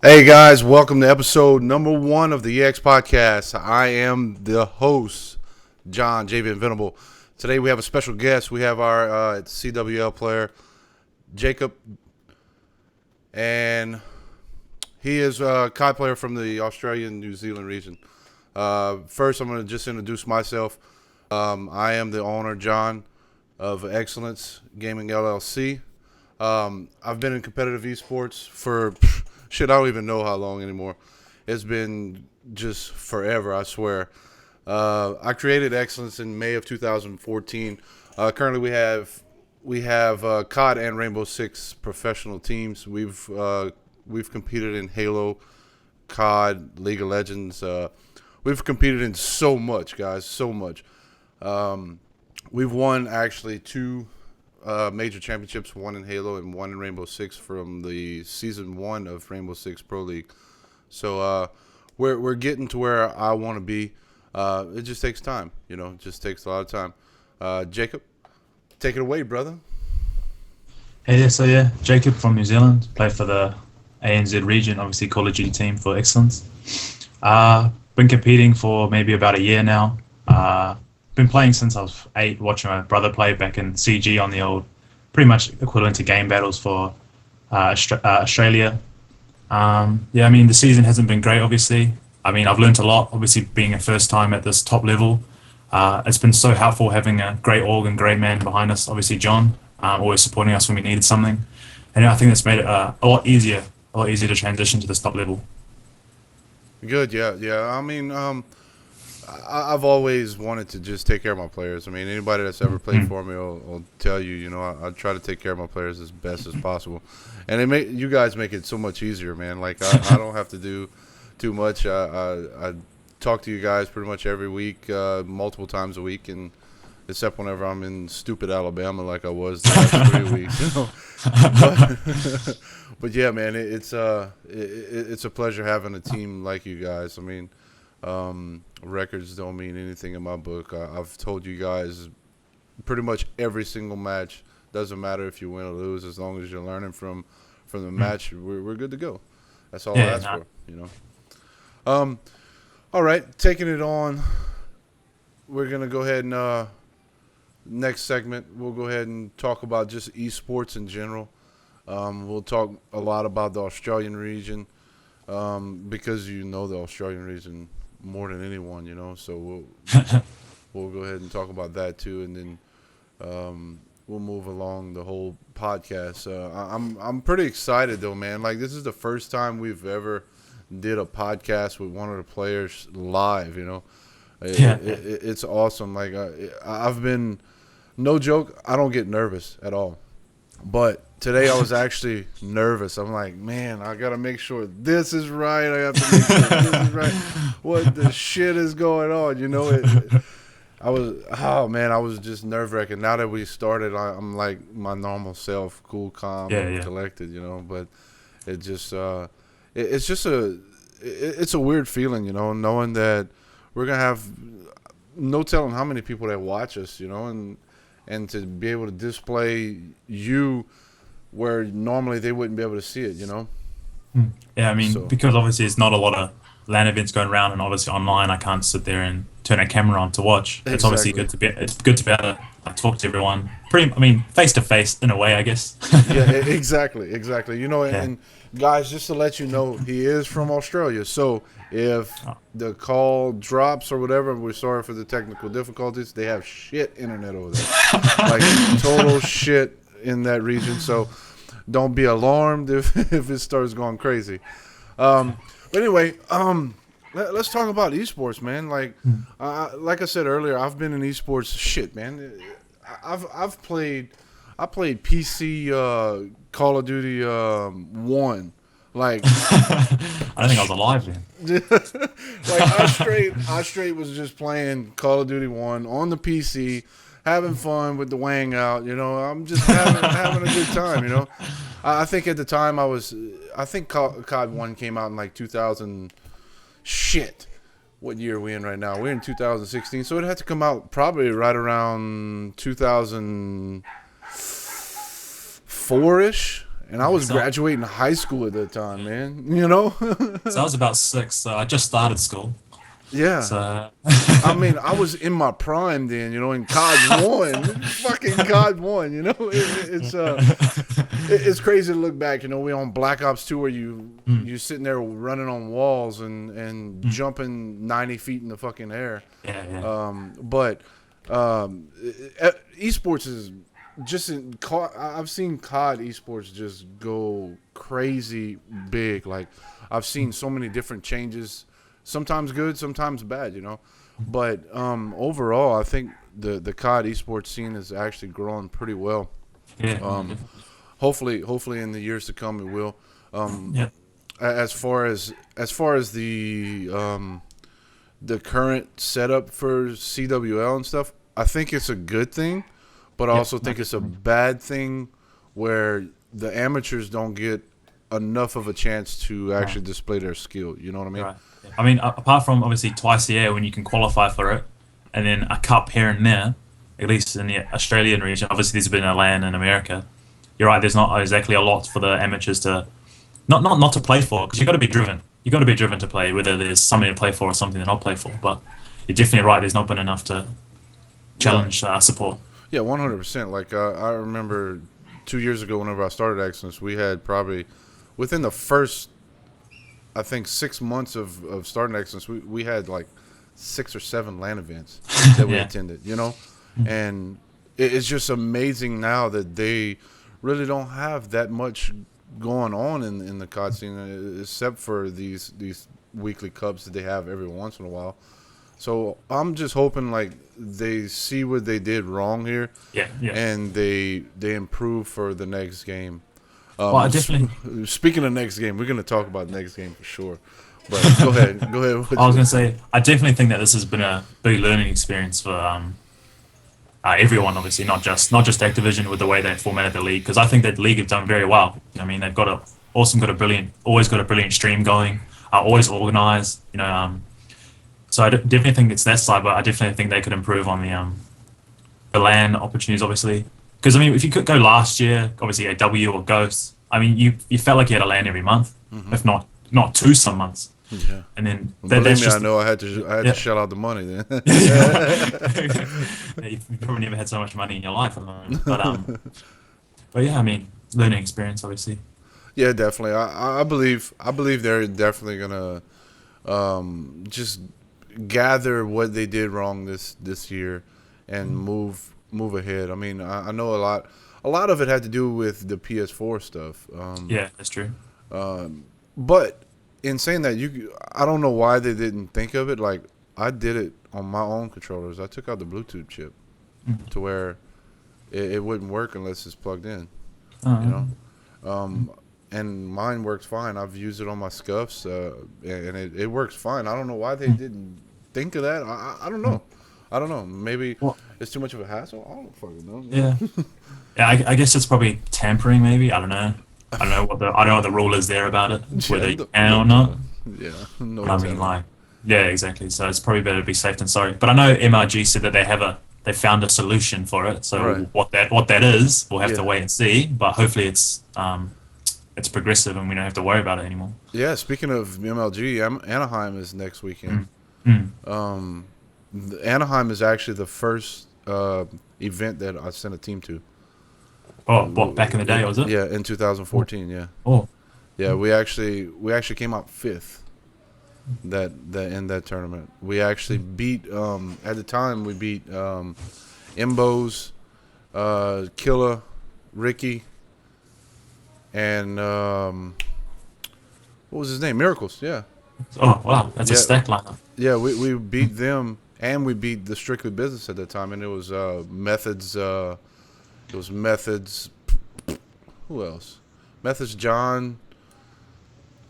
Hey guys, welcome to episode number 1 of the EX podcast. I am the host, John JV Invenable. Today we have a special guest. We have our CWL player, Jacob, and he is a COD player from the Australian New Zealand region. First, I'm going to just introduce myself. I am the owner, John, of Excellence Gaming LLC. I've been in competitive esports for I don't even know how long anymore. It's been just forever, I swear. I created Excellence in May of 2014. Currently, we have COD and Rainbow Six professional teams. We've competed in Halo, COD, League of Legends. We've competed in so much, guys, so much. We've won actually two major championships, one in Halo and one in Rainbow Six from the season 1 of Rainbow Six Pro League. So we're getting to where I want to be. It just takes time, it just takes a lot of time. Jacob, take it away, brother. Hey, Jacob from New Zealand, play for the ANZ region, obviously Call of Duty team for Excellence. Been competing for maybe about a year now. Been playing since I was 8, watching my brother play back in CG on the old, pretty much equivalent to game battles for Australia. The season hasn't been great, obviously. I've learnt a lot, obviously being a first time at this top level. It's been so helpful having a great org and great man behind us, obviously John, always supporting us when we needed something. And I think that's made it a lot easier to transition to this top level. Good, yeah. I've always wanted to just take care of my players. Anybody that's ever played for me will tell you, I try to take care of my players as best as possible. And you guys make it so much easier, man. Like, I don't have to do too much. I talk to you guys pretty much every week, multiple times a week, and except whenever I'm in stupid Alabama like I was the last 3 weeks. But yeah, man, it's a pleasure having a team like you guys. Records don't mean anything in my book. I've told you guys pretty much every single match. Doesn't matter if you win or lose, as long as you're learning from the match. We're good to go. That's all I ask for. All right, taking it on. We're gonna go ahead and next segment we'll go ahead and talk about just esports in general. We'll talk a lot about the Australian region because the Australian region more than anyone, so we'll go ahead and talk about that too, and then we'll move along the whole podcast. I'm pretty excited though, man. Like, this is the first time we've ever did a podcast with one of the players live. It's awesome. Like, I've been, no joke, I don't get nervous at all, but today I was actually nervous. I'm like, man, I got to make sure this is right. I have to make sure this is right. What the shit is going on? I was just nerve-wracking. Now that we started, I'm like my normal self, cool, calm, and collected, But it just, it's a weird feeling, knowing that we're going to have no telling how many people that watch us, and to be able to display you where normally they wouldn't be able to see it, Because obviously it's not a lot of LAN events going around, and obviously online I can't sit there and turn a camera on to watch. Exactly. It's obviously good to be able to talk to everyone, face to face in a way, I guess. Yeah, exactly. And guys, just to let you know, he is from Australia, so if the call drops or whatever, we're sorry for the technical difficulties. They have shit internet over there, like total shit in that region, so don't be alarmed if it starts going crazy. But anyway, let's talk about esports, man. Like I said earlier, I've been in esports. Shit, man, I played PC Call of Duty 1. Like, I don't think I was alive then. Like, I straight was just playing Call of Duty 1 on the PC, having fun with the wang out, I'm just having a good time, I think at the time I think COD 1 came out in like 2000. Shit, what year are we in right now? We're in 2016, so it had to come out probably right around 2004-ish. and I was So, graduating high school at that time, man. You know? so I was about 6, so I just started school. Yeah. So I mean, I was in my prime then, you know, in COD 1. Fucking COD 1, you know? It's crazy to look back, you know, we on Black Ops 2 where Mm, you sitting there running on walls and mm. jumping 90 feet in the fucking air. Yeah, yeah, But esports is just I've seen COD esports just go crazy big. Like I've seen so many different changes, sometimes good, sometimes bad, you know. But overall, I think the COD esports scene is actually growing pretty well. yeah, Um, hopefully in the years to come it will. Um, yeah, as far as the current setup for CWL and stuff, I think it's a good thing, but I yeah. also think it's a bad thing where the amateurs don't get enough of a chance to Right, actually display their skill. You know what I mean? right. Yeah. I mean, apart from obviously twice a year when you can qualify for it, and then a cup here and there, at least in the Australian region. Obviously, there's been a LAN in America. You're right. There's not exactly a lot for the amateurs to not to play for because you've got to be driven. You've got to be driven to play, whether there's something to play for or something to not play for. But you're definitely right. There's not been enough to Yeah, challenge support. yeah, 100%. Like I remember 2 years ago, whenever I started Excellence, we had probably within the first, I think, 6 months of starting Excellence, we had like 6 or 7 LAN events that we Yeah. attended. You know, and it's just amazing now that they really don't have that much going on in the COD scene, except for these weekly cups that they have every once in a while. So I'm just hoping like they see what they did wrong here, Yeah, yeah. and they improve for the next game. Well, I definitely. Speaking of next game, we're gonna talk about the next game for sure. But go ahead, go ahead. I was going to say, I definitely think that this has been a big learning experience for everyone. Obviously, not just Activision with the way they formatted the league. Because I think that league have done very well. I mean, they've always got a brilliant stream going. Always organized. So I definitely think it's that side, but I definitely think they could improve on the LAN opportunities, obviously. Because I mean, if you could go last year, obviously a W or Ghost. I mean, you felt like you had a LAN every month, if not two some months. Yeah. And then Believe that's me, I just know I had yeah. to shell out the money then. Yeah, you've probably never had so much money in your life at the moment. But yeah, I mean, learning experience, obviously. Yeah, definitely. I believe they're definitely gonna just gather what they did wrong this year and move ahead. I mean, I know a lot of it had to do with the PS4 stuff. Yeah, that's true. But in saying that, I don't know why they didn't think of it. Like I did it on my own controllers. I took out the Bluetooth chip to where it wouldn't work unless it's plugged in. You Uh, know. And mine works fine. I've used it on my scuffs, and it works fine. I don't know why they didn't think of that. I don't know. I don't know. Maybe well, it's too much of a hassle. I don't fucking know. yeah, yeah. I guess it's probably tampering. Maybe I don't know. I don't know what the rule is there about it, whether Yeah, you no, can no or not. telling. Yeah, no But I mean, telling. like, yeah, exactly. So it's probably better to be safe than sorry. But I know MRG said that they found a solution for it. Right. So what that is, we'll have to Yeah. wait and see. But hopefully it's progressive and we don't have to worry about it anymore. Yeah. Speaking of MLG, Anaheim is next weekend. Mm. Mm. Anaheim is actually the first event that I sent a team to. Oh, what back in the day was it? Yeah, in 2014. Yeah. Oh, Yeah, we actually came out fifth in that tournament. We actually beat at the time we beat Imbos, Killa, Ricky, and what was his name? Miracles. Yeah, oh, wow, that's a yeah, stack lineup. yeah. We beat them, and we beat the Strictly Business at that time, and it was Methods. It was Methods. Who else? Methods John.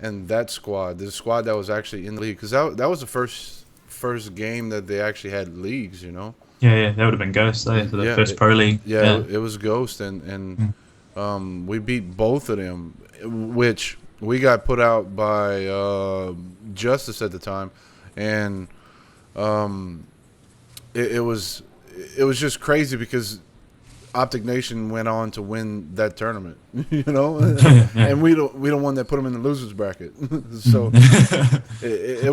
And that squad, the squad that was actually in the league, because that was the first game that they actually had leagues, you know. Yeah, yeah, that would have been Ghost, for the Yeah, first pro league. yeah, Yeah. it was Ghost, and Mm. we beat both of them, which we got put out by Justice at the time, and um, it was just crazy because Optic Nation went on to win that tournament, you know, Yeah. and we don't one that put them in the losers bracket. So it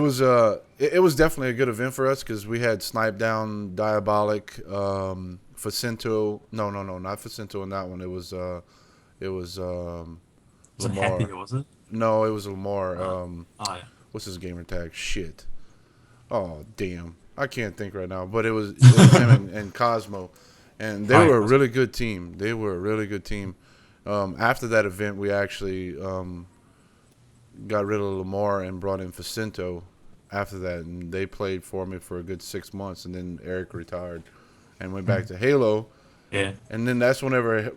was definitely a good event for us because we had Snipe Down, Diabolic, Facinto. No, not Facinto in that one. It was Was it Happy Lamar. or was it? No, it was Lamar. Uh, oh yeah. What's his gamer tag? Shit. Oh damn, I can't think right now. But it was him and Cosmo, and they Oh, yeah. were a really good team. They were a really good team. After that event, we actually got rid of Lamar and brought in Facinto. After that, and they played for me for a good 6 months, and then Eric retired and went back to Halo. Yeah. And then that's whenever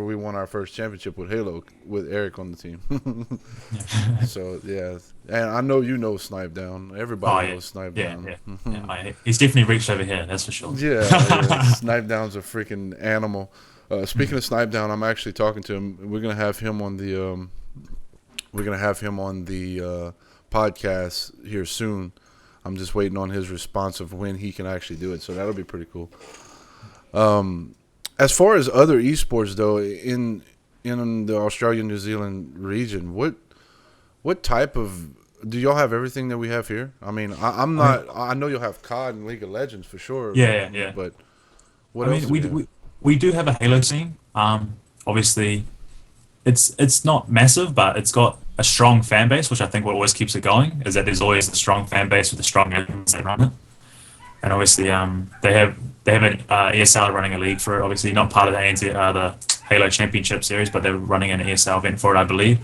we won our first championship with Halo with Eric on the team. So yeah, and I know you know Snipe Down. Oh Everybody yeah. knows Snipe Yeah. Down. Yeah. Yeah. He's definitely reached over here. That's for sure. Yeah, Snipe Down's a freaking animal. Speaking of Snipe Down, I'm actually talking to him. We're gonna have him on the podcast here soon. I'm just waiting on his response of when he can actually do it. So that'll be pretty cool. As far as other esports though, in the Australia New Zealand region, what type of do y'all have everything that we have here? I mean, I'm not. I know you'll have COD and League of Legends for sure. Yeah. But what I else? mean, Do we have? we do have a Halo scene. Obviously, it's not massive, but it's got a strong fan base, which I think what always keeps it going is that there's always a strong fan base with a strong admins that run it. And obviously, they have an ESL running a league for it. Obviously, not part of the ANZ, the Halo Championship Series, but they're running an ESL event for it, I believe.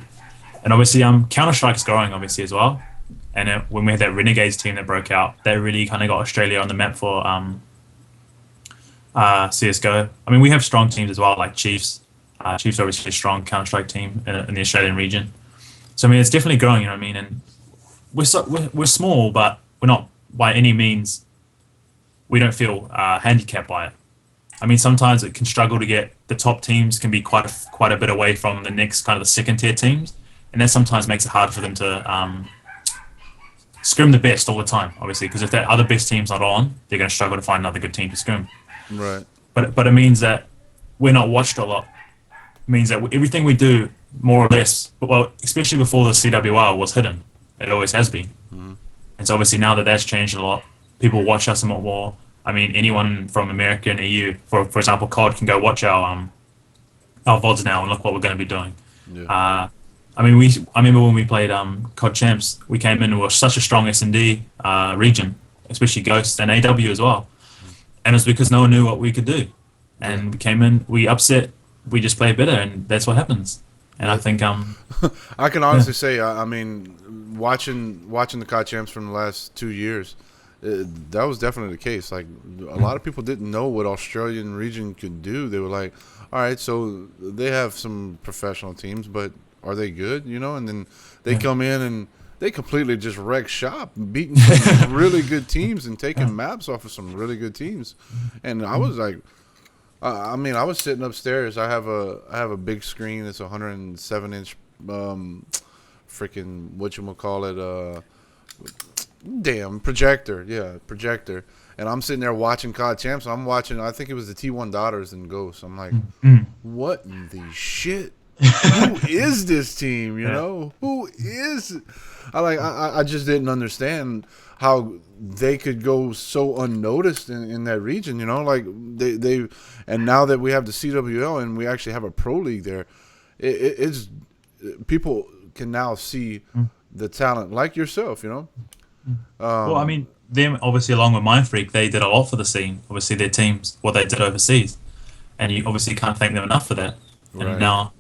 And obviously, Counter Strike's growing obviously as well. And when we had that Renegades team that broke out, that really kind of got Australia on the map for CS:GO. I mean, we have strong teams as well, like Chiefs. Chiefs are obviously a strong Counter Strike team in the Australian region. So I mean, it's definitely growing. You know what I mean? And we're small, but we're not by any means. We don't feel handicapped by it. I mean, sometimes it can struggle to get the top teams can be quite a bit away from the next kind of the second tier teams, and that sometimes makes it hard for them to scrim the best all the time. Obviously, because if that other best team's not on, they're going to struggle to find another good team to scrim. Right. But it means that we're not watched a lot. It means that everything we do, more or less, well, especially before the CWR was hidden, it always has been. Mm-hmm. And so obviously now that that's changed a lot, people watch us a lot more. I mean, anyone from America and EU, for example, COD can go watch our VODs now and look what we're going to be doing. Yeah. I mean, I remember when we played COD Champs, we came in with such a strong S&D region, especially Ghost and AW as well. And it's because no one knew what we could do. And we came in, we upset, we just played better, and that's what happens. And I think I can honestly say, I mean, watching the COD Champs from the last 2 years, that was definitely the case. Like, a lot of people didn't know what Australian region could do. They were like, all right, so they have some professional teams, but are they good? You know, and then they come in and they completely just wreck shop, beating some really good teams and taking maps off of some really good teams. And I was like, I mean, I was sitting upstairs. I have a big screen. It's a 107-inch freaking whatchamacallit, projector. Yeah, projector. And I'm sitting there watching COD Champs. I'm watching, I think it was the T1 Daughters and Ghosts. I'm like, what in the shit? Who is this team? You know, who is? I just didn't understand how they could go so unnoticed in that region. You know, like they and now that we have the CWL and we actually have a pro league there, it's people can now see the talent like yourself. You know. Well, I mean, them obviously along with Mindfreak, they did a lot for the scene. Obviously, their teams, what they did overseas, and you obviously can't thank them enough for that. Right. And now,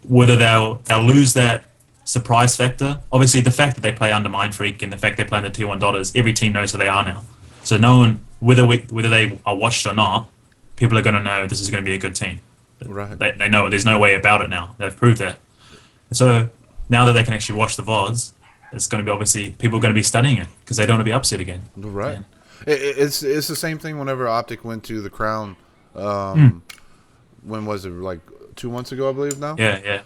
whether they'll lose that surprise factor, obviously the fact that they play under Mindfreak and the fact they play under T1 Daughters, every team knows who they are now. So no one, whether they are watched or not, people are going to know this is going to be a good team. Right. They know there's no way about it now. They've proved that. So now that they can actually watch the VODs, it's going to be obviously people are going to be studying it because they don't want to be upset again. Right. Yeah. It's the same thing whenever Optic went to the Crown. When was it? Like 2 months ago, I believe now. Yeah.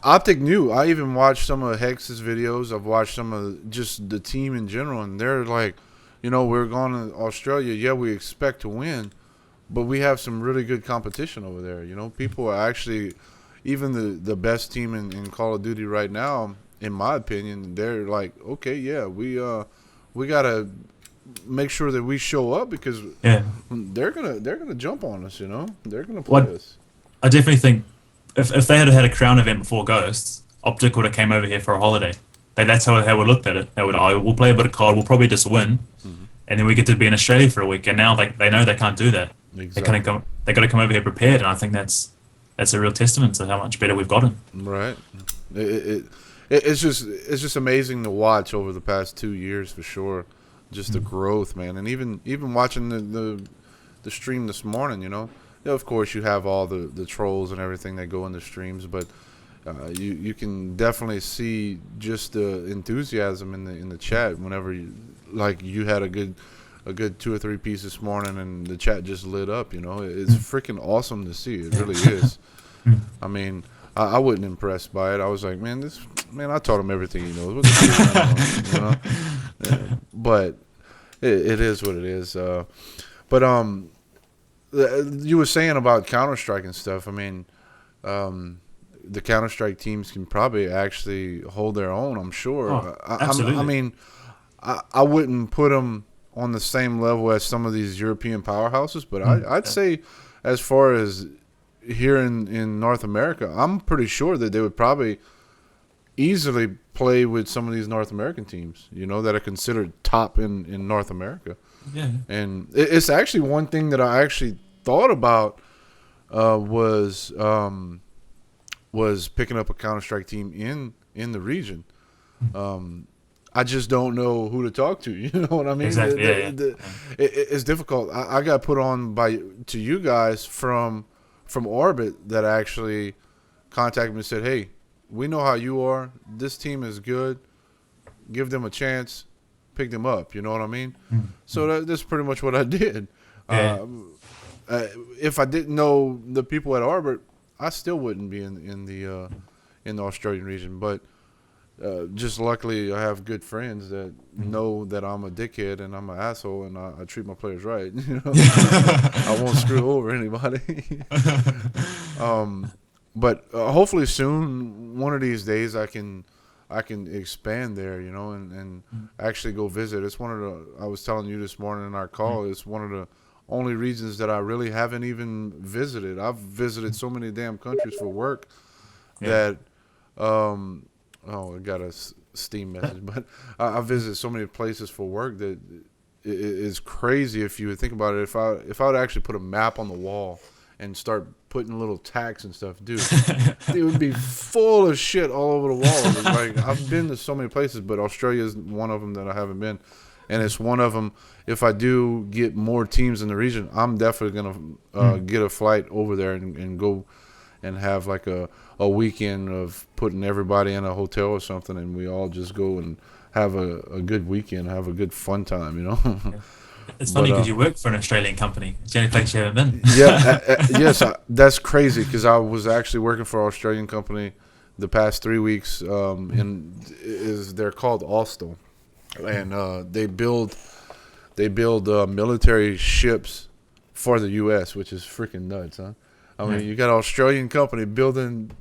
Optic knew. I even watched some of Hex's videos. I've watched some of just the team in general, and they're like, you know, we're going to Australia. Yeah, we expect to win, but we have some really good competition over there. You know, people are actually, even the best team in Call of Duty right now, in my opinion, they're like, okay, yeah, we gotta make sure that we show up because Yeah. they're gonna jump on us. You know, they're gonna play What us. I definitely think if they had a crown event before Ghosts, Optic would have came over here for a holiday. That's how they would looked at it. They would, oh, we'll play a bit of COD, we'll probably just win, Mm-hmm. and then we get to be in Australia for a week. And now they know they can't do that. They kind of Exactly. come. They got to come over here prepared, and I think that's a real testament to how much better we've gotten. Right. It's just amazing to watch over the past 2 years for sure. Just the growth, man, and even watching the stream this morning, you know. Yeah, of course, you have all the trolls and everything that go in the streams, but you can definitely see just the enthusiasm in the chat whenever you had a good 2 or 3 pieces this morning and the chat just lit up. You know, it's freaking awesome to see. It really is. I mean, I wasn't impressed by it. I was like, man, I taught him everything he knows. What the fuck is going on? You know? Yeah. But it is what it is. But you were saying about Counter Strike and stuff. I mean, the Counter Strike teams can probably actually hold their own. I'm sure. Oh, I absolutely. mean, I wouldn't put them on the same level as some of these European powerhouses, but I'd Yeah. say as far as here in North America, I'm pretty sure that they would probably easily play with some of these North American teams, you know, that are considered top in North America. Yeah. And it's actually one thing that I actually thought about was picking up a Counter Strike team in the region. I just don't know who to talk to. You know what I mean? Exactly. Yeah. It's difficult. I got put on to you guys from Orbit that actually contacted me and said, "Hey, we know how you are. This team is good. Give them a chance. Pick them up." You know what I mean? So that's pretty much what I did. Yeah. If I didn't know the people at Orbit, I still wouldn't be in the Australian region. But just luckily, I have good friends that know that I'm a dickhead and I'm an asshole and I treat my players right. You know, I won't screw over anybody. But hopefully soon, one of these days, I can expand there. You know, and actually go visit. It's one of the I was telling you this morning in our call. It's one of the only regions that I really haven't even visited. I've visited so many damn countries for work Yeah. that I got a Steam message, but I visited so many places for work that it is crazy if you would think about it. If I would actually put a map on the wall and start putting little tacks and stuff, dude, it would be full of shit all over the wall. Like I've been to so many places, but Australia is one of them that I haven't been, and it's one of them. If I do get more teams in the region, I'm definitely gonna get a flight over there and go and have like a weekend of putting everybody in a hotel or something, and we all just go and have a good weekend, have a good fun time, you know. It's funny But because you work for an Australian company. It's the only place you haven't been. yeah, yes, that's crazy because I was actually working for an Australian company the past 3 weeks. They're called Austal, and they build military ships for the U.S., which is freaking nuts, huh? I mean, you got an Australian company building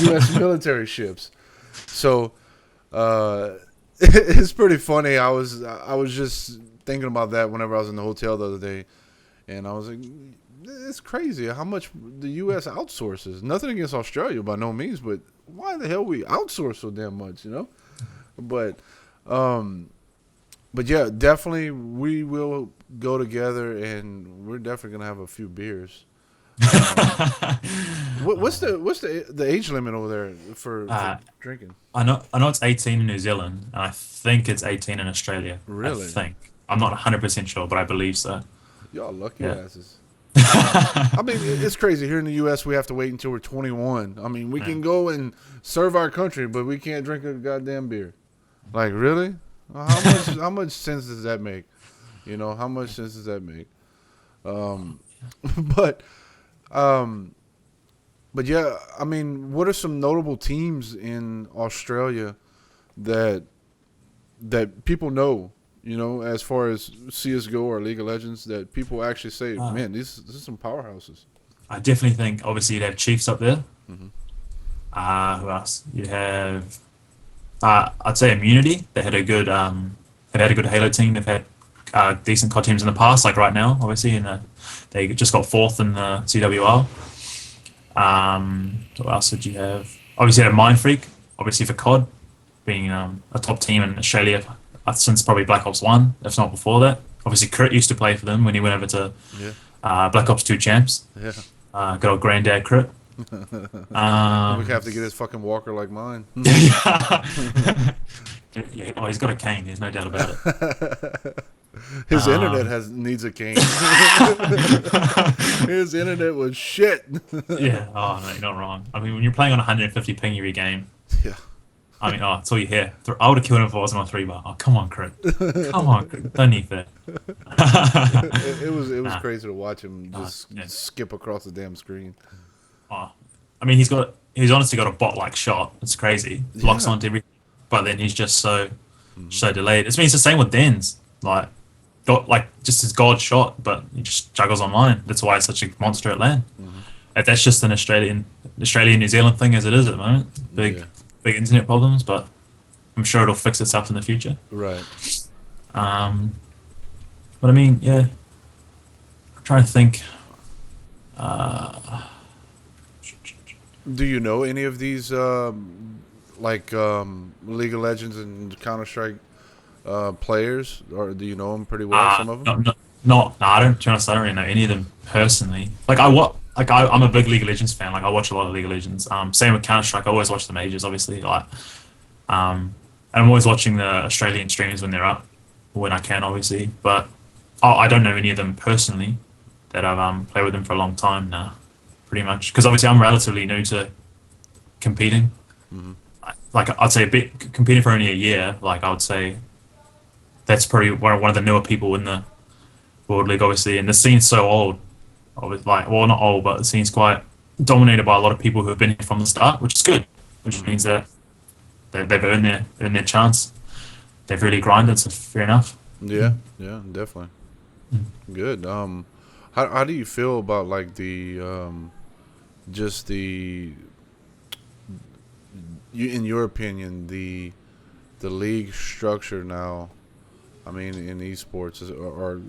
U.S. military ships. So it's pretty funny. I was just thinking about that whenever I was in the hotel the other day, and I was like, it's crazy how much the U.S. outsources. Nothing against Australia by no means, but why the hell we outsource so damn much, you know? But yeah, definitely we will go together, and we're definitely gonna have a few beers. What's the age limit over there for Uh, drinking? I know it's 18 in New Zealand, and I think it's 18 in Australia. I Really? think. I'm not 100% sure, but I believe so. Y'all lucky Yeah. asses. I mean, it's crazy. Here in the U.S., we have to wait until we're 21. I mean, we Yeah. can go and serve our country, but we can't drink a goddamn beer. Like, really? How much sense does that make? You know, how much sense does that make? Um, but um, but yeah, I mean, what are some notable teams in Australia that people know? You know, as far as CS:GO or League of Legends, that people actually say, Uh, man, these are some powerhouses. I definitely think obviously you'd have Chiefs up there. Hmm. Who else? You have I'd say Immunity. They've had a good Halo team. They've had decent COD teams in the past, like right now, obviously, and they just got fourth in the CWR. What else did you have? Obviously, you have Mind Freak, obviously for COD, being a top team in Australia since probably Black Ops 1, if not before that. Obviously, Crit used to play for them when he went over to Yeah, Black Ops 2 champs. yeah. Good old granddad Crit. We Um, have to get his fucking walker like mine. yeah. Yeah, oh, he's got a cane. There's no doubt about it. His internet Um, needs a cane. His internet was shit. yeah. Oh no, you're not wrong. I mean, when you're playing on 150 ping every game, Yeah. I mean, oh, that's all you hear. I would have killed him if I wasn't on 3 bar. Oh, come on, Crit. Come on, Crit. Don't need that. It was Nah. crazy to watch him just Yeah. skip across the damn screen. Oh. I mean, he's honestly got a bot-like shot. It's crazy. Locks Yeah. onto everything, but then he's just so delayed. It's the same with Den's. Got like just his god shot, but he just juggles online. That's why it's such a monster at LAN. If that's just an Australian New Zealand thing as it is at the moment. Yeah. Big internet problems, but I'm sure it'll fix itself in the future. Right. Um, but I mean, yeah, I'm trying to think. Do you know any of these League of Legends and Counter Strike players, or do you know them pretty well? Some of them. No, I don't. To be honest, I don't really know any of them personally. I'm a big League of Legends fan. Like I watch a lot of League of Legends. Same with Counter Strike. I always watch the majors, obviously. And I'm always watching the Australian streams when they're up, when I can, obviously. But I don't know any of them personally. That I've played with them for a long time now, pretty much. Because obviously I'm relatively new to competing. Hmm. Like I'd say a bit competing for only a year. Like I would say that's probably one of the newer people in the World League, obviously. And the scene's so old. Like, well, not old, but the scene's quite dominated by a lot of people who have been here from the start, which is good. Which means that they've earned their chance. They've really grinded, so fair enough. Yeah. Yeah. Definitely. Good. How do you feel about like just the in your opinion the league structure now? I mean, in esports or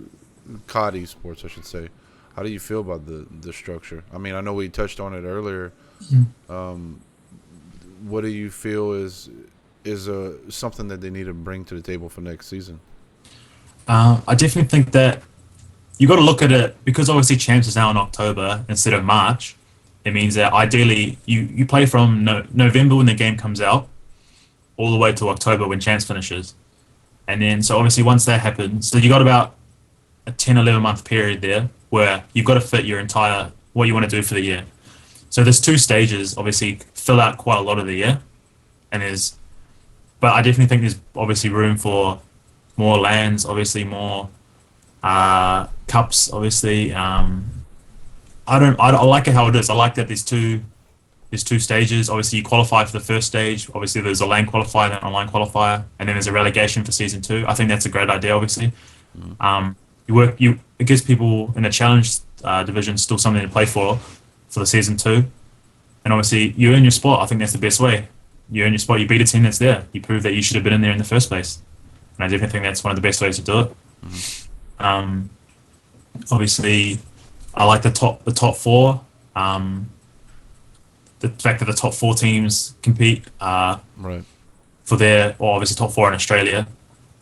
COD esports, I should say. How do you feel about the structure? I mean, I know we touched on it earlier. What do you feel is something that they need to bring to the table for next season? I definitely think that you got to look at it because obviously champs is now in October instead of March. It means that ideally you play from November when the game comes out all the way to October when champs finishes. And then, so obviously once that happens, so you got about a 10, 11 month period there where you've got to fit your entire, what you want to do for the year. So there's 2 stages, obviously fill out quite a lot of the year. But I definitely think there's obviously room for more lands, obviously more cups, obviously. I like it how it is. I like that there's two stages. Obviously, you qualify for the first stage. Obviously, there's a lane qualifier, then an online qualifier, and then there's a relegation for season 2. I think that's a great idea. Obviously, it gives people in the challenge division still something to play for the season 2, and obviously you earn your spot. I think that's the best way. You earn your spot. You beat a team that's there. You prove that you should have been in there in the first place, and I definitely think that's one of the best ways to do it. Obviously, I like the top 4. The fact that the top 4 teams compete Right. for obviously top 4 in Australia,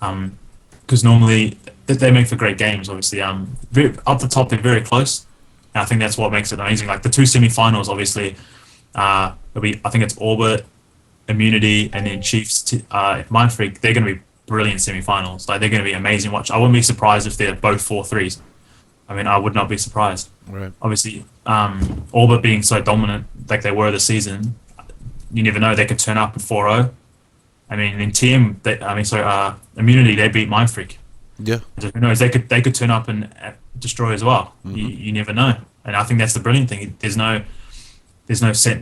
because normally they make for great games. Obviously, up the top they're very close, and I think that's what makes it amazing. Like the 2 semi-finals, obviously, I think it's Orbit, Immunity, and then Chiefs. Mind Freak, they're going to be brilliant semi-finals. Like they're going to be amazing. Watch. I wouldn't be surprised if they're both 4-3s. I mean, I would not be surprised. Right. Obviously, Orbit being so dominant like they were this season, you never know, they could turn up at 4-0. I mean, in team, Immunity, they beat Mind Freak. Yeah. Who knows? They could turn up and destroy as well. You never know, and I think that's the brilliant thing.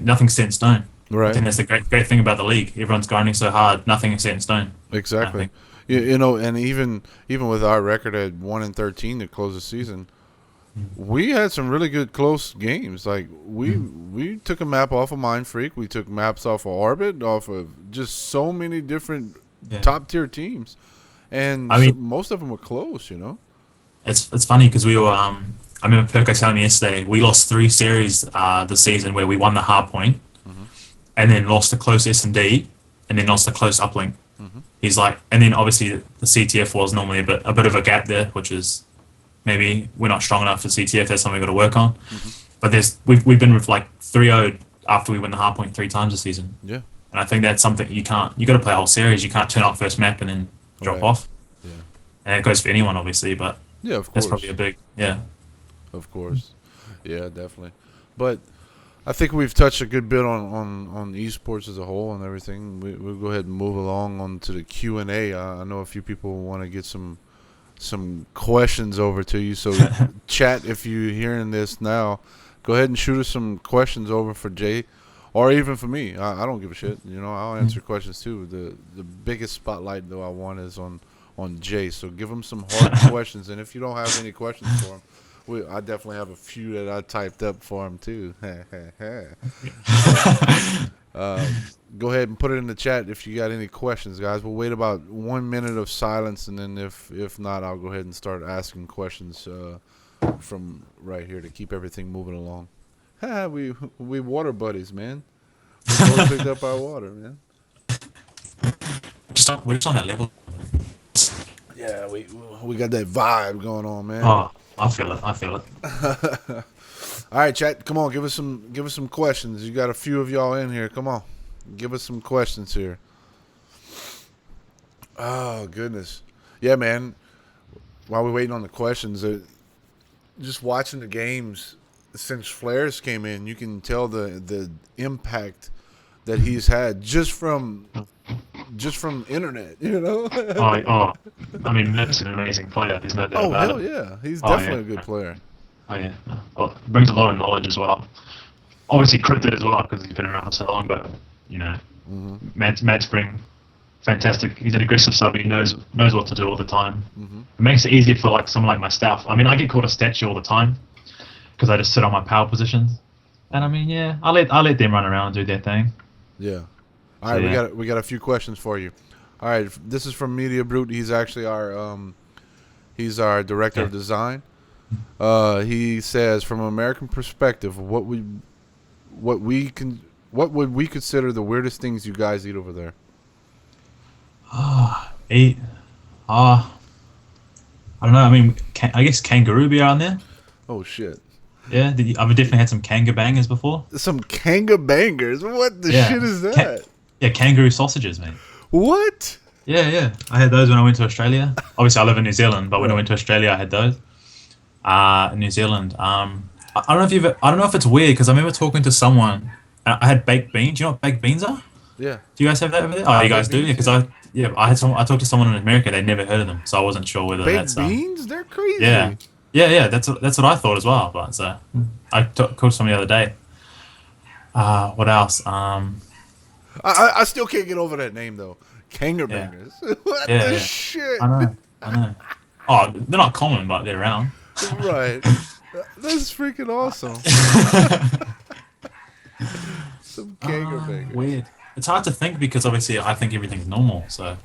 Nothing's set in stone. I Right. think that's the great thing about the league. Everyone's grinding so hard, nothing is set in stone. Exactly. You know, and even with our record at 1-13 to close the season, we had some really good close games. Like we took a map off of Mind Freak, we took maps off of Orbit, off of just so many different top tier teams, and I mean, most of them were close. You know. it's funny because we were. I remember Perko telling me yesterday we lost 3 series this season where we won the hard point, and then lost a close S&D, and then lost a close uplink. He's like, and then obviously the CTF was normally a bit of a gap there, which is maybe we're not strong enough for CTF. That's something we've got to work on. But we've been with like 3-0 after we win the hard point 3 times this season. Yeah. And I think that's something you got to play a whole series. You can't turn up first map and then drop off. Yeah. And it goes for anyone, obviously, but yeah, of course. That's probably a big, Of course. Yeah, definitely. But I think we've touched a good bit on esports as a whole and everything. We'll go ahead and move along on to the Q&A. I know a few people want to get some questions over to you. So chat, if you're hearing this now, go ahead and shoot us some questions over for Jay. Or even for me, I don't give a shit. You know, I'll answer questions too. The biggest spotlight though I want is on Jay. So give him some hard questions, and if you don't have any questions for him, I definitely have a few that I typed up for him too. Go ahead and put it in the chat if you got any questions, guys. We'll wait about 1 minute of silence, and then if not, I'll go ahead and start asking questions from right here to keep everything moving along. We water buddies, man. We both picked up our water, man. we're just on that level. Yeah, we got that vibe going on, man. Oh, I feel it. All right, chat. Come on, give us some questions. You got a few of y'all in here. Come on, give us some questions here. Oh goodness, yeah, man. While we're waiting on the questions, just watching the games. Since Flares came in, you can tell the impact that he's had just from internet, you know. I mean, Mert's an amazing player. There's no doubt about hell it. Yeah, he's definitely a good player. Oh yeah, well, it brings a lot of knowledge as well. Obviously, cryptid as well because he's been around for so long. But you know, Matt Spring, fantastic. He's an aggressive sub. He knows what to do all the time. It makes it easier for like someone like my staff. I mean, I get called a statue all the time because I just sit on my power positions. And I mean, yeah, I let them run around and do their thing. Yeah. All right, we got a few questions for you. All right, this is from Media Brute. He's actually our director of design. He says, from an American perspective, what would we consider the weirdest things you guys eat over there? Eat. I don't know. I mean, I guess kangaroo be around there. Oh shit. Yeah, I've definitely had some kanga bangers before. Some kanga bangers? What the shit is that? Kangaroo sausages, man. What? Yeah. I had those when I went to Australia. Obviously, I live in New Zealand, but when I went to Australia, I had those. In New Zealand. I don't know if it's weird because I remember talking to someone. I had baked beans. Do you know what baked beans are? Yeah. Do you guys have that over there? Oh, you guys do? Yeah, because I talked to someone in America. They'd never heard of them, so I wasn't sure whether baked beans. They're crazy. Yeah. That's what I thought as well. But so I talked to someone the other day. What else? I still can't get over that name though. Kangaroos. What the shit? I know. Oh, they're not common, but they're around. Right. That's freaking awesome. Some kangaroos. Weird. It's hard to think because obviously I think everything's normal. So.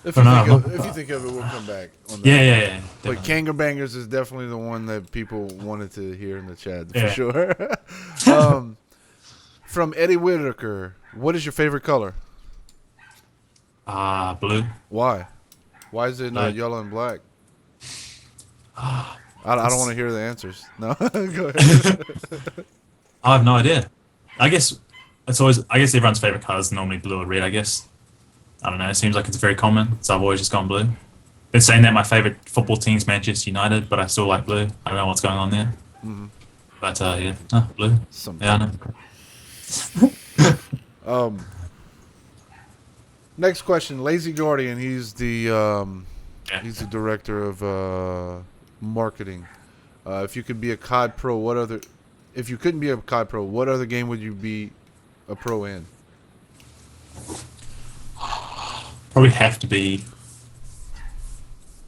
If you think of it, we'll come back on that. Yeah. But Kanga Bangers is definitely the one that people wanted to hear in the chat for sure. From Eddie Whitaker, what is your favorite color? Blue. Why? Why is it not yellow and black? I don't want to hear the answers. No, go ahead. I have no idea. I guess everyone's favorite color is normally blue or red. I guess. I don't know. It seems like it's very common, so I've always just gone blue. Been saying that my favorite football team's Manchester United, but I still like blue. I don't know what's going on there. But blue. Yeah, I know. Next question, Lazy Guardian. He's the director of marketing. If you could be a COD pro, what other? If you couldn't be a COD pro, what other game would you be a pro in? Probably have to be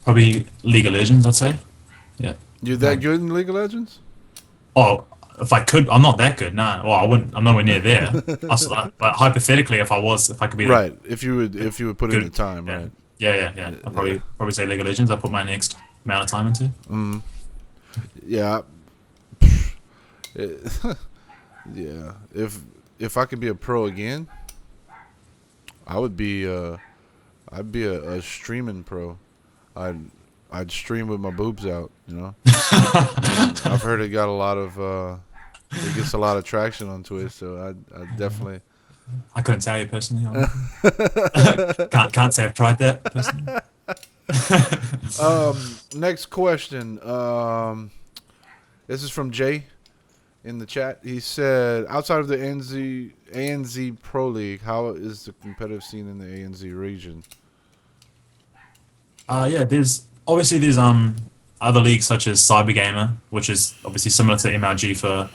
probably League of Legends, I'd say. Yeah. You're that good in League of Legends? Oh, if I could, I'm not that good. Nah. Well, I wouldn't. I'm nowhere near there. But hypothetically, if I could be Right. If you would put in the good, time, yeah, right? yeah. I'd probably say League of Legends. I put my next amount of time into. Yeah. It- yeah. If I could be a pro again, I would be. I'd be a streaming pro. I'd I'd stream with my boobs out. I've heard it got a lot of. It gets a lot of traction on Twitch, so I definitely. I couldn't tell you personally. Can't say I've tried that personally. Next question. This is from Jay in the chat. He said, outside of the ANZ Pro League, how is the competitive scene in the ANZ region? Yeah, there's other leagues such as Cybergamer, which is obviously similar to MLG for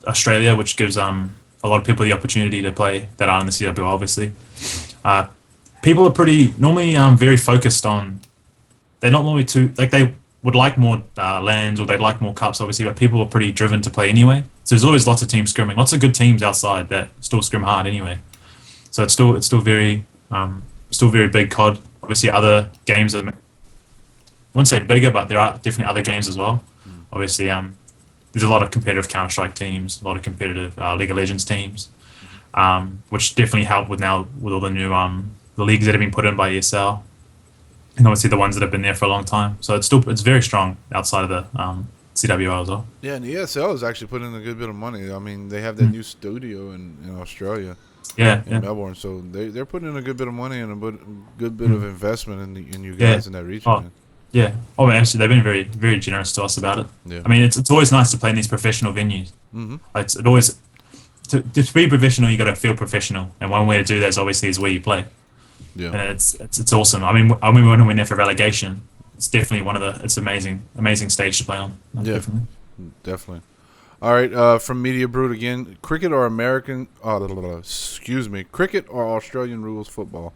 Australia, which gives a lot of people the opportunity to play that are in the CWL. Obviously, people are pretty normally very focused on. They're not normally too like they would like more lands or they'd like more cups, obviously, but people are pretty driven to play anyway. So there's always lots of teams scrimming, lots of good teams outside that still scrim hard anyway. So it's still very big COD. Obviously, other games are, I wouldn't say bigger, but there are definitely other games as well. Obviously, there's a lot of competitive Counter-Strike teams, a lot of competitive League of Legends teams, which definitely help with all the new the leagues that have been put in by ESL, and obviously the ones that have been there for a long time. So it's very strong outside of the CWL as well. Yeah, and ESL is actually putting in a good bit of money. I mean, they have that new studio in Australia. Yeah, in Melbourne, so they're putting in a good bit of money and good bit of investment in you guys in that region. Oh, man. yeah. Oh, actually, they've been very, very generous to us about it. Yeah. I mean, it's always nice to play in these professional venues. Mm-hmm. It always to be professional, you got to feel professional, and one way to do that is obviously is where you play. Yeah, and it's awesome. I mean, when we went there for relegation, it's definitely it's amazing stage to play on. Yeah, definitely. All right, from Media Brood again. Cricket or American? Excuse me. Cricket or Australian rules football?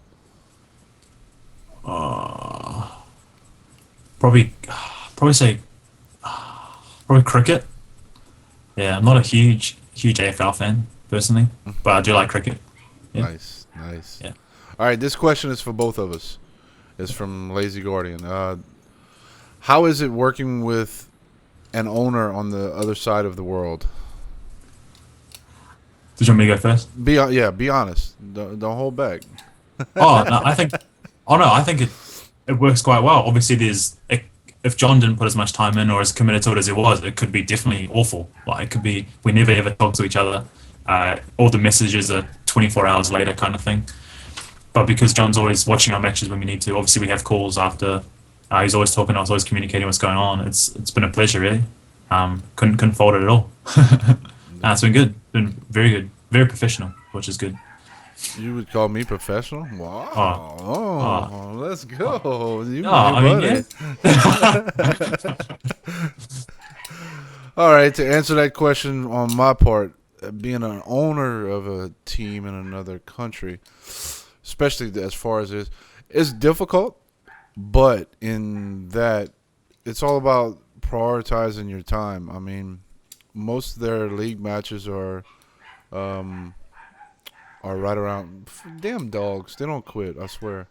Probably say probably cricket. Yeah, I'm not a huge AFL fan personally, but I do like cricket. Yeah. Nice. Yeah. All right, this question is for both of us. It's from Lazy Guardian. How is it working with an owner on the other side of the world? Did you want me to go first? Be honest. Don't hold back. I think it works quite well. Obviously, if John didn't put as much time in or as committed to it as he was, it could be definitely awful. Like it could be we never ever talk to each other. All the messages are 24 hours later kind of thing. But because John's always watching our matches when we need to, obviously we have calls after. He's always talking to us, always communicating what's going on. It's been a pleasure, really. Couldn't fault it at all. It's been good. Been very good. Very professional, which is good. You would call me professional? Wow. Let's go. Yeah. All right, to answer that question on my part, being an owner of a team in another country, especially as far as it's difficult, but in that it's all about prioritizing your time. I mean, most of their league matches are right around damn dogs. They don't quit, I swear.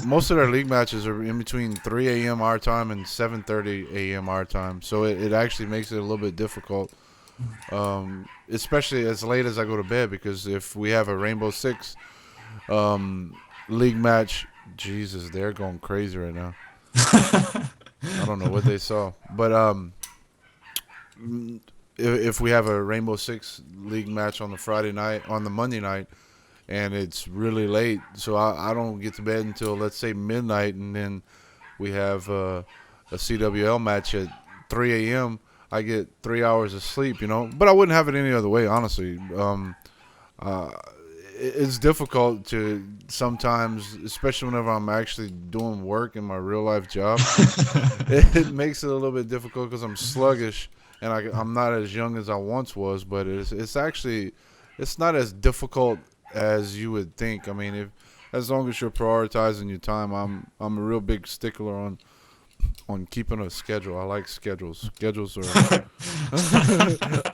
Most of their league matches are in between 3 a.m. our time and 7:30 a.m. our time. So it actually makes it a little bit difficult, especially as late as I go to bed, because if we have a Rainbow Six league match, Jesus, they're going crazy right now. I don't know what they saw, but if we have a Rainbow Six league match on the Monday night, and it's really late, so I don't get to bed until, let's say, midnight, and then we have a CWL match at 3 a.m., I get 3 hours of sleep, but I wouldn't have it any other way, honestly. it's difficult to sometimes, especially whenever I'm actually doing work in my real life job. It makes it a little bit difficult because I'm sluggish and I'm not as young as I once was. But it's actually it's not as difficult as you would think. I mean, if as long as you're prioritizing your time, I'm a real big stickler on keeping a schedule. I like schedules. Schedules are.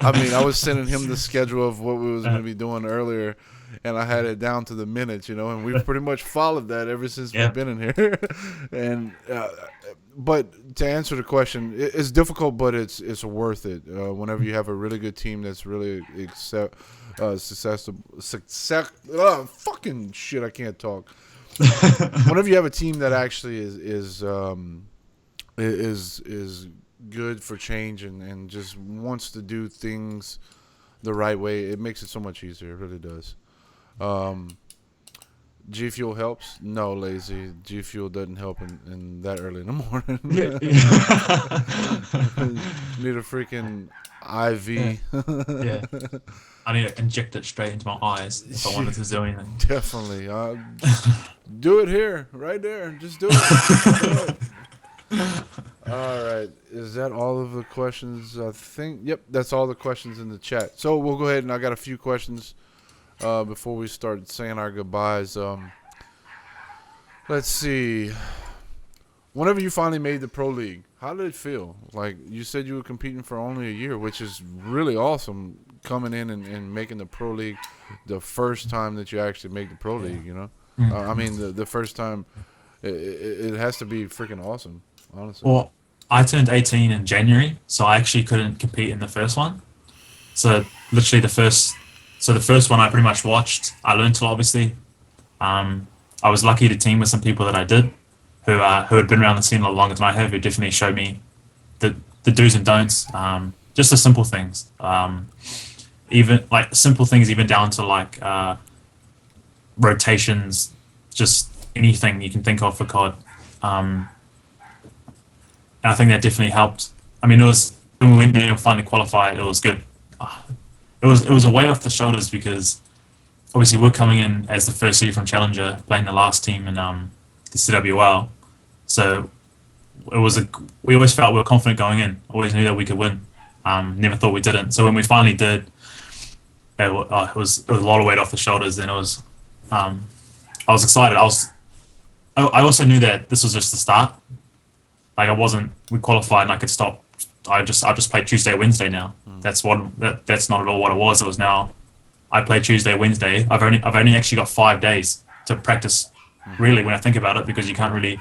I mean, I was sending him the schedule of what we was going to be doing earlier, and I had it down to the minute, and we've pretty much followed that ever since we've been in here. And but to answer the question, it's difficult, but it's worth it. Whenever you have a really good team that's really fucking shit, I can't talk. Whenever you have a team that actually is good for change and just wants to do things the right way, it makes it so much easier. It really does. G Fuel helps? No, lazy. G Fuel doesn't help in that early in the morning. Need a freaking IV. Yeah. I need to inject it straight into my eyes if I wanted to do anything. Definitely. Do it here, right there. Just do it. All right. Is that all of the questions? I think. Yep, that's all the questions in the chat. So we'll go ahead, and I got a few questions before we start saying our goodbyes. Let's see. Whenever you finally made the pro league, how did it feel? Like you said, you were competing for only a year, which is really awesome. Coming in and making the pro league the first time that you actually make the pro league. I mean, the first time. It has to be freaking awesome, honestly. Well, I turned 18 in January, so I actually couldn't compete in the first one. So literally the first one I pretty much watched. I learned a lot, obviously. I was lucky to team with some people that I did, who had been around the scene a lot longer than I have, who definitely showed me the do's and don'ts. Just the simple things. Even like simple things, even down to like rotations, just anything you can think of for COD. And I think that definitely helped. I mean, it was when we went there and finally qualified, it was good. It was a way off the shoulders because obviously we're coming in as the first seed from Challenger, playing the last team in the CWL. So we always felt we were confident going in. Always knew that we could win. Never thought we didn't. So when we finally did, it was a lot of weight off the shoulders, and it was. I was excited. I also knew that this was just the start. Like we qualified and I could stop. I just played Tuesday, Wednesday now. That's not at all what it was. It was now I play Tuesday, Wednesday. I've only actually got 5 days to practice. Really, when I think about it, because you can't really,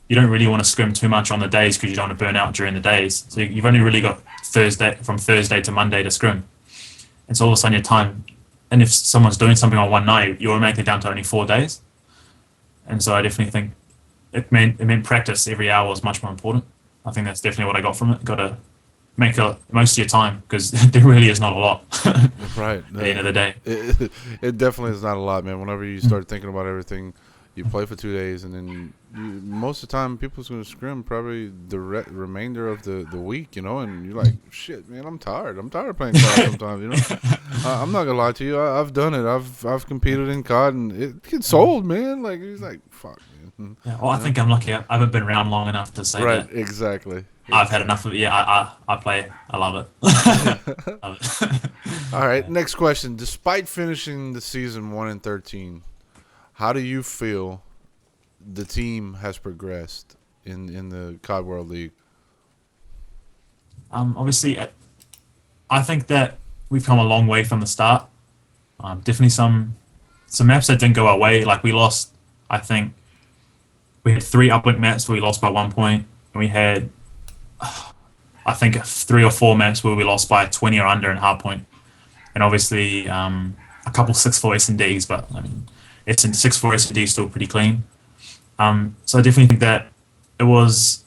you don't really want to scrim too much on the days because you don't want to burn out during the days. So you've only really got from Thursday to Monday to scrim, and so all of a sudden your time. And if someone's doing something on one night, you're automatically down to only 4 days. And so I definitely think it meant practice every hour was much more important. I think that's definitely what I got from it. Got to make most of your time because there really is not a lot. Right. At the end of the day. It definitely is not a lot, man. Whenever you start thinking about everything, you play for 2 days, and then most of the time people's going to scrim probably the remainder of the week, and you're like, shit, man, I'm tired. I'm tired of playing COD sometimes, I'm not going to lie to you. I've done it. I've competed in COD, and it gets old, man. Like, it's like, fuck, man. Yeah, well, I think I'm lucky. I haven't been around long enough to say right, that. Exactly. I've had enough of it. Yeah, I play. I love it. Love it. All right, next question. Despite finishing the season 1-13, how do you feel the team has progressed in the COD World League? Obviously, I think that we've come a long way from the start. Definitely some maps that didn't go our way. Like we lost, I think, we had 3 uplink maps where we lost by 1 point, and we had, I think, 3 or 4 maps where we lost by 20 or under in hardpoint. And obviously, a couple 6-4 S&Ds, but I mean, 6-4 S&D is still pretty clean. So I definitely think that it was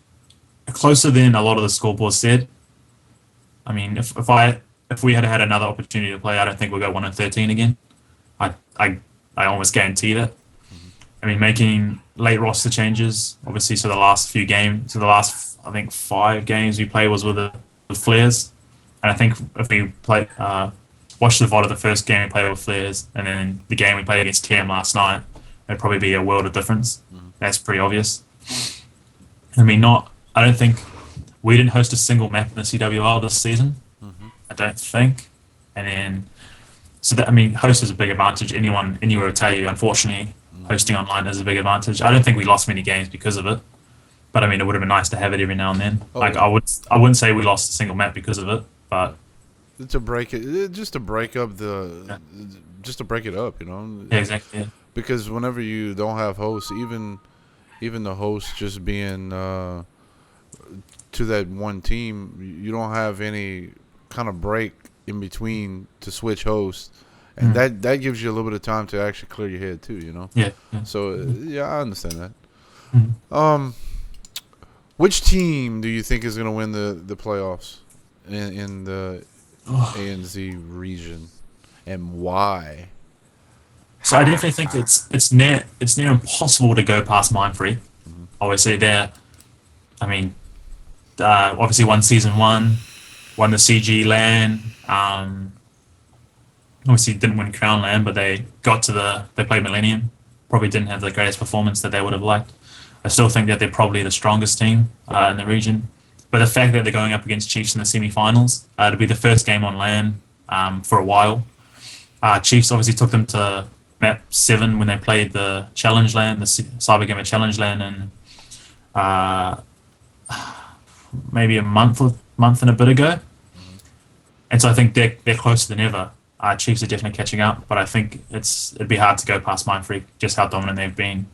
closer than a lot of the scoreboards said. I mean, if we had had another opportunity to play, I don't think we'll go 1-13 again. I almost guarantee that. I mean, making late roster changes, obviously, so the last I think 5 games we played was with the Flares. And I think if we watch the VOD of the first game we played with Flares, and then the game we played against TM last night, it'd probably be a world of difference. That's pretty obvious. I mean, I don't think we didn't host a single map in the CWL this season. I don't think. And then, so that, I mean, host is a big advantage. Anyone, anywhere will tell you, unfortunately, hosting online is a big advantage. I don't think we lost many games because of it. But I mean, it would have been nice to have it every now and then. Oh, like, yeah. I wouldn't say we lost a single map because of it, but To break it, just to break up just to break it up, you know. yeah, exactly. Yeah. Because whenever you don't have hosts, even the host just being to that one team, you don't have any kind of break in between to switch hosts, and that gives you a little bit of time to actually clear your head too, you know. Yeah. So yeah, I understand that. Mhm. Which team do you think is going to win the playoffs in the ANZ region, and why? So I definitely think it's near impossible to go past Mindfree. Obviously, I mean, obviously won season 1, won the CG LAN. Obviously didn't win Crown LAN, but they played Millennium. Probably didn't have the greatest performance that they would have liked. I still think that they're probably the strongest team in the region. But the fact that they're going up against Chiefs in the semi-finals, it'll be the first game on LAN for a while. Chiefs obviously took them to map 7 when they played the Challenge LAN, the Cyber Gamer Challenge LAN, and maybe a month and a bit ago. And so I think they're closer than ever. Chiefs are definitely catching up, but I think it'd be hard to go past Mindfree, just how dominant they've been.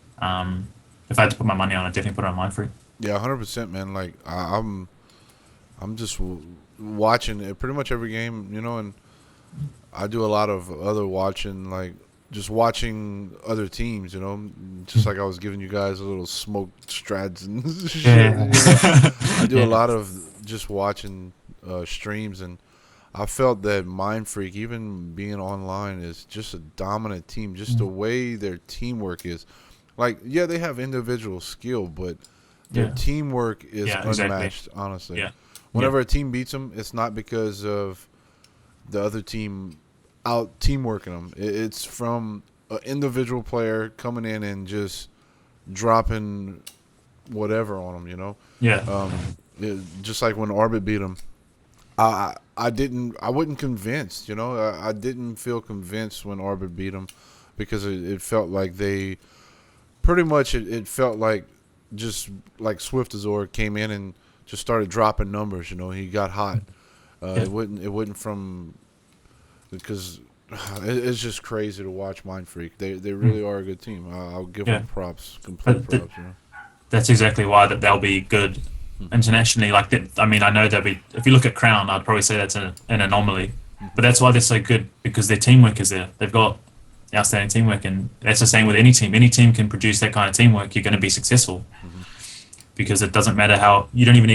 If I had to put my money on it, I'd definitely put it on Mindfree. Yeah, 100%, man. Like I'm just watching it pretty much every game, you know, and I do a lot of other watching, like just watching other teams, you know, just like I was giving you guys a little smoke strats and shit. Yeah. You know? I do a lot of just watching streams, and I felt that Mind Freak, even being online, is just a dominant team. Just the way their teamwork is. Like, yeah, they have individual skill, but their teamwork is unmatched, honestly. Yeah. Whenever a team beats them, it's not because of the other team out teamworking them. It's from an individual player coming in and just dropping whatever on them, you know? Yeah. Just like when Orbit beat them. I wasn't convinced, you know? I didn't feel convinced when Orbit beat them because it felt like they pretty much it felt like just like Swift Azor came in and just started dropping numbers, you know. He got hot. It wouldn't from because it's just crazy to watch Mind Freak. They really are a good team. I'll give them props, complete props, you know. That's exactly why they'll be good internationally. Like that, I mean, I know they'll be. If you look at Crown, I'd probably say that's an anomaly. But that's why they're so good, because their teamwork is there. They've got outstanding teamwork, and that's the same with any team. Any team can produce that kind of teamwork. You're going to be successful because it doesn't matter how. You don't even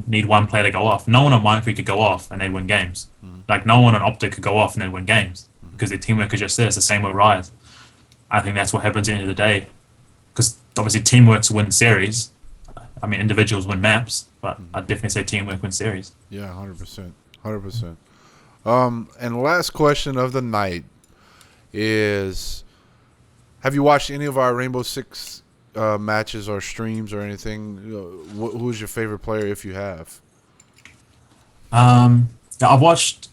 need one player to go off. No one on Mindfree could go off and they'd win games. Like no one on Optic could go off and they'd win games because their teamwork is just there. It's the same with Riot. I think that's what happens at the end of the day, because obviously teamworks win series. I mean, individuals win maps, but I'd definitely say teamwork wins series. Yeah, 100%, 100%. And last question of the night is: have you watched any of our Rainbow Six matches or streams or anything? Who's your favorite player if you have? I watched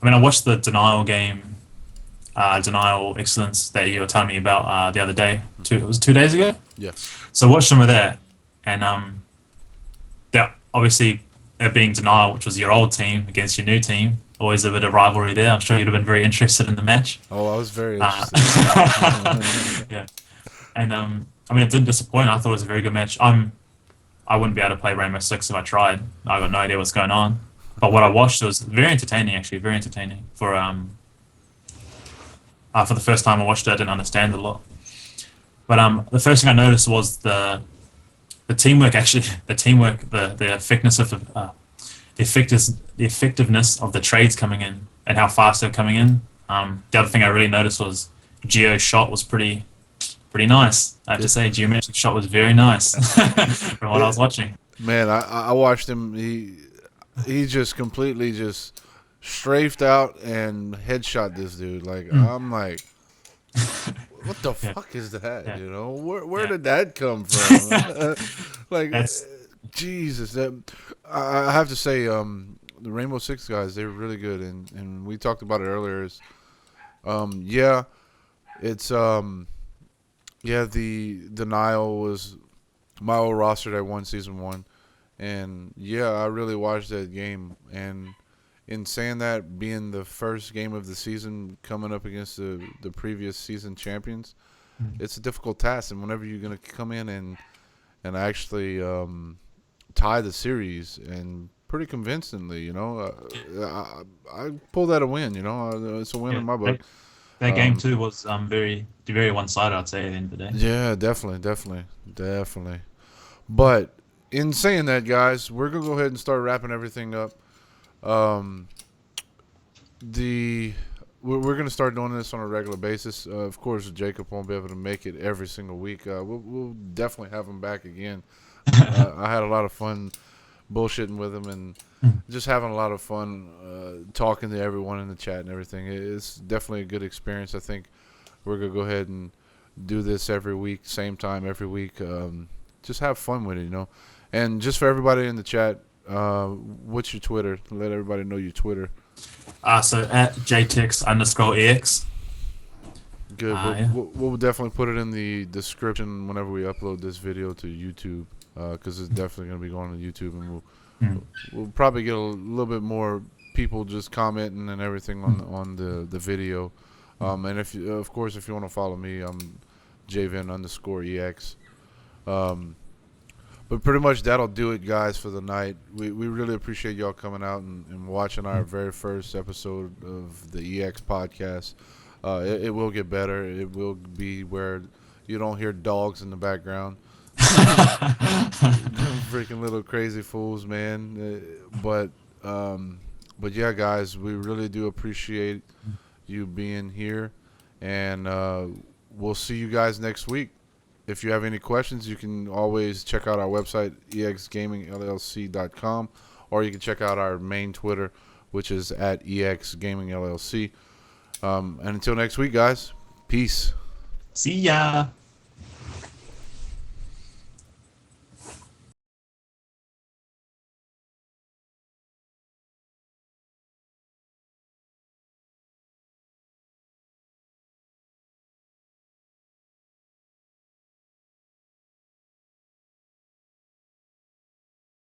the Denial game, Denial Excellence that you were telling me about the other day. It was 2 days ago. Yeah. So I watched some of that, and that obviously it being Denial, which was your old team against your new team, always a bit of rivalry there. I'm sure you'd have been very interested in the match. Oh, I was very interested. Yeah, and I mean, it didn't disappoint. I thought it was a very good match. I wouldn't be able to play Rainbow Six if I tried. I got no idea what's going on. But what I watched was very entertaining, actually, very entertaining. For the first time I watched it, I didn't understand it a lot. But the first thing I noticed was the teamwork. Actually, the effectiveness of the trades coming in and how fast they're coming in. The other thing I really noticed was Geo's shot was pretty nice. I have to say, Geometric shot was very nice from what I was watching. Man, I watched him. He just completely just strafed out and headshot this dude. Like I'm like, what the Yeah, fuck is that? yeah, You know, where yeah. did that come from? Like That's Jesus, I have to say, the Rainbow Six guys, they're really good, and we talked about it earlier. Yeah, it's yeah, the Nile was my old roster that won season one, and yeah, I really watched that game. And in saying that, being the first game of the season coming up against the previous season champions, it's a difficult task. And whenever you're gonna come in and actually tie the series and pretty convincingly, I pulled out a win. It's a win yeah. in my book. That game Um, too was very one sided. I'd say at the end of the day. yeah, definitely. But in saying that, guys, we're gonna go ahead and start wrapping everything up. Um, the we're gonna start doing this on a regular basis. Of course, Jacob won't be able to make it every single week. We'll definitely have him back again. I had a lot of fun bullshitting with him and just having a lot of fun talking to everyone in the chat and everything. It's definitely a good experience. I think we're gonna go ahead and do this every week, same time every week. Just have fun with it. And just for everybody in the chat, what's your Twitter? Let everybody know your Twitter. So at JayTex_EX. Good. Yeah. We'll definitely put it in the description whenever we upload this video to YouTube, because it's definitely going to be going to YouTube, and we'll probably get a little bit more people just commenting and everything on the video. And if you, of course, if you want to follow me, I'm JVin_EX. But pretty much that'll do it, guys, for the night. We really appreciate y'all coming out and watching our very first episode of the EX podcast. It will get better. It will be where you don't hear dogs in the background. Freaking little crazy fools, man. But yeah, guys, we really do appreciate you being here, and we'll see you guys next week. If you have any questions, you can always check out our website, exgamingllc.com, or you can check out our main Twitter, which is at exgamingllc. And until next week, guys, peace. See ya.